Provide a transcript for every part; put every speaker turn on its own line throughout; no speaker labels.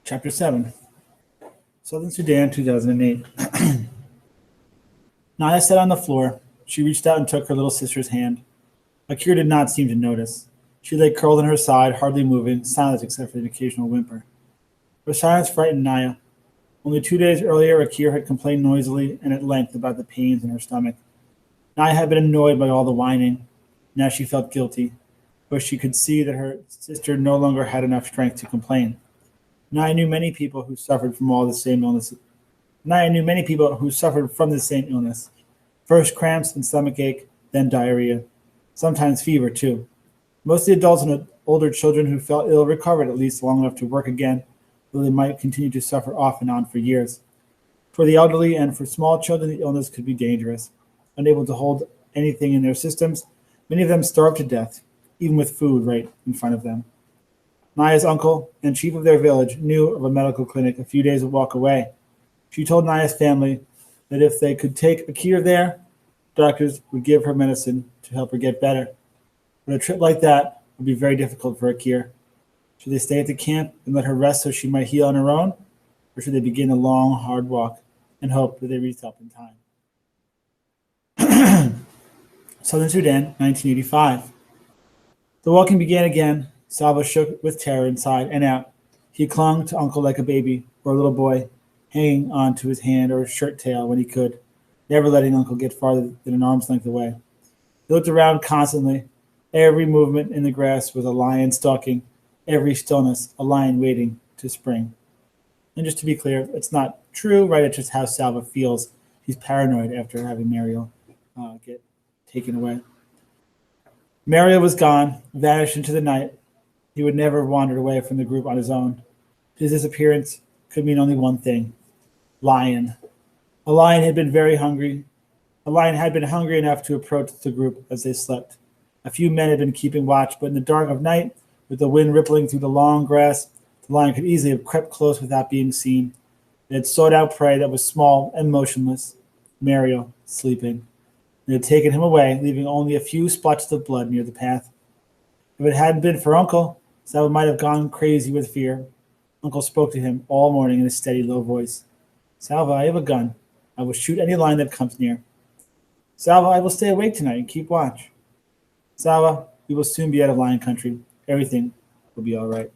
Chapter 7, Southern Sudan, 2008. Naya sat on the floor. She reached out and took her little sister's hand. Akira did not seem to notice. She lay curled on her side, hardly moving, silent except for an occasional whimper. Her silence frightened Naya. Only 2 days earlier, Akira had complained noisily and at length about the pains in her stomach. Naya had been annoyed by all the whining. Now she felt guilty, but she could see that her sister no longer had enough strength to complain. Naya knew many people who suffered from all the same illnesses. Naya knew many people who suffered from the same illness. First cramps and stomach ache, then diarrhea. Sometimes fever, too. Most of the adults and older children who felt ill recovered at least long enough to work again, though they might continue to suffer off and on for years. For the elderly and for small children, the illness could be dangerous. Unable to hold anything in their systems, many of them starved to death, even with food right in front of them. Naya's uncle and chief of their village knew of a medical clinic a few days' walk away. She told Naya's family that if they could take Akira there, doctors would give her medicine to help her get better. But a trip like that would be very difficult for Akira. Should they stay at the camp and let her rest so she might heal on her own? Or should they begin a long, hard walk and hope that they reach help in time? Southern Sudan, 1985. The walking began again. Salva shook with terror inside and out. He clung to Uncle like a baby or a little boy, hanging on to his hand or his shirt tail when he could, never letting Uncle get farther than an arm's length away. He looked around constantly. Every movement in the grass was a lion stalking, every stillness a lion waiting to spring. And just to be clear, it's not true, right? It's just how Salva feels. He's paranoid after having Mariel get taken away. Mariel was gone, vanished into the night. He would never have wandered away from the group on his own. His disappearance could mean only one thing: lion. A lion had been very hungry. A lion had been hungry enough to approach the group as they slept. A few men had been keeping watch, but in the dark of night, with the wind rippling through the long grass, the lion could easily have crept close without being seen. It had sought out prey that was small and motionless, Mariel sleeping. It had taken him away, leaving only a few splotches of blood near the path. If it hadn't been for Uncle, Salva might have gone crazy with fear. Uncle spoke to him all morning in a steady, low voice. Salva, I have a gun. I will shoot any lion that comes near. Salva, I will stay awake tonight and keep watch. Salva, we will soon be out of lion country. Everything will be all right.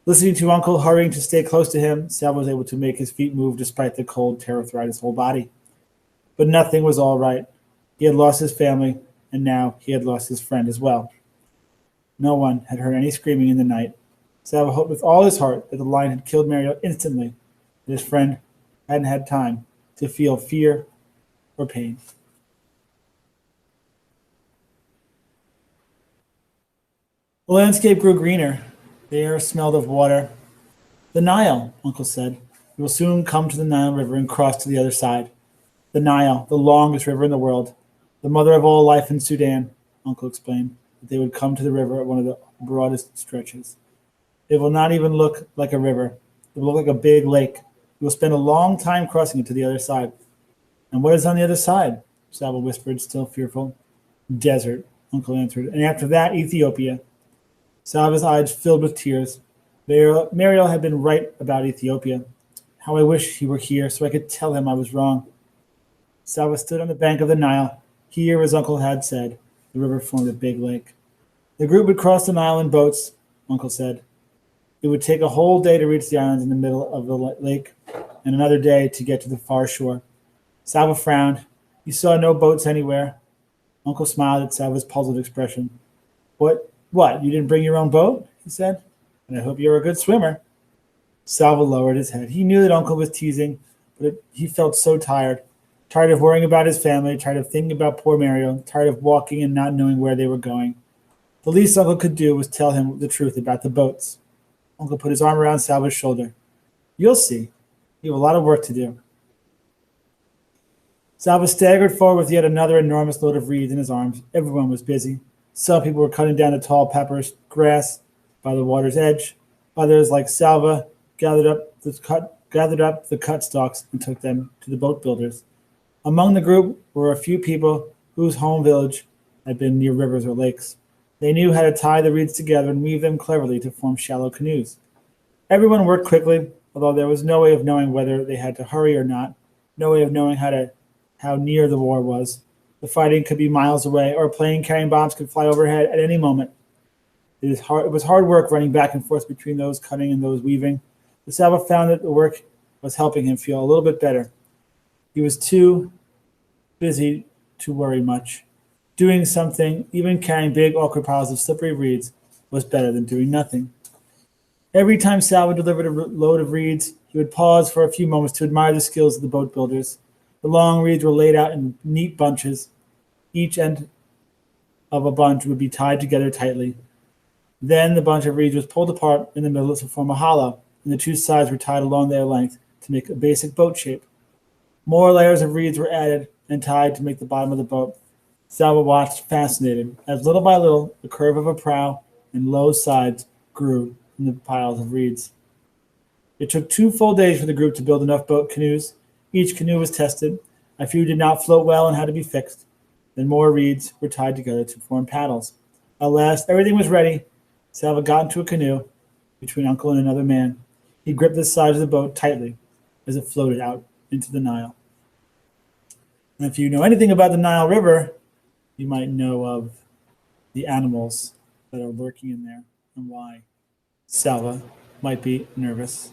Listening to Uncle hurrying to stay close to him, Salva was able to make his feet move despite the cold terror throughout his whole body. But nothing was all right. He had lost his family, and now he had lost his friend as well. No one had heard any screaming in the night. Salva hoped with all his heart that the lion had killed Mariel instantly, that his friend hadn't had time to feel fear or pain. The landscape grew greener. The air smelled of water. The Nile, Uncle said. We will soon come to the Nile River and cross to the other side. The Nile, the longest river in the world, the mother of all life in Sudan, Uncle explained, that they would come to the river at one of the broadest stretches. It will not even look like a river. It will look like a big lake. We will spend a long time crossing it to the other side. And what is on the other side? Salva whispered, still fearful. Desert, Uncle answered. And after that, Ethiopia. Salva's eyes filled with tears. Mariel had been right about Ethiopia. How I wish he were here so I could tell him I was wrong. Salva stood on the bank of the Nile. Here, as Uncle had said, the river formed a big lake. The group would cross the Nile in boats, Uncle said. It would take a whole day to reach the islands in the middle of the lake, and another day to get to the far shore. Salva frowned. He saw no boats anywhere. Uncle smiled at Salva's puzzled expression. What, you didn't bring your own boat? He said. And I hope you're a good swimmer. Salva lowered his head. He knew that Uncle was teasing, but he felt so tired. Tired of worrying about his family, tired of thinking about poor Mariel, tired of walking and not knowing where they were going. The least Uncle could do was tell him the truth about the boats. Uncle put his arm around Salva's shoulder. You'll see. You have a lot of work to do. Salva staggered forward with yet another enormous load of reeds in his arms. Everyone was busy. Some people were cutting down the tall papyrus grass by the water's edge. Others, like Salva, gathered up the cut stalks and took them to the boat builders. Among the group were a few people whose home village had been near rivers or lakes. They knew how to tie the reeds together and weave them cleverly to form shallow canoes. Everyone worked quickly, although there was no way of knowing whether they had to hurry or not, no way of knowing how near the war was. The fighting could be miles away, or a plane carrying bombs could fly overhead at any moment. It was hard work running back and forth between those cutting and those weaving. But Saba found that the work was helping him feel a little bit better. He was too busy to worry much. Doing something, even carrying big, awkward piles of slippery reeds, was better than doing nothing. Every time Salva delivered a load of reeds, he would pause for a few moments to admire the skills of the boat builders. The long reeds were laid out in neat bunches. Each end of a bunch would be tied together tightly. Then the bunch of reeds was pulled apart in the middle to form a hollow, and the two sides were tied along their length to make a basic boat shape. More layers of reeds were added and tied to make the bottom of the boat. Salva watched, fascinated, as little by little the curve of a prow and low sides grew from the piles of reeds. It took 2 full days for the group to build enough boat canoes. Each canoe was tested. A few did not float well and had to be fixed. Then more reeds were tied together to form paddles. At last, everything was ready. Salva got into a canoe between Uncle and another man. He gripped the sides of the boat tightly as it floated out into the Nile. And if you know anything about the Nile River, you might know of the animals that are lurking in there and why Salva might be nervous.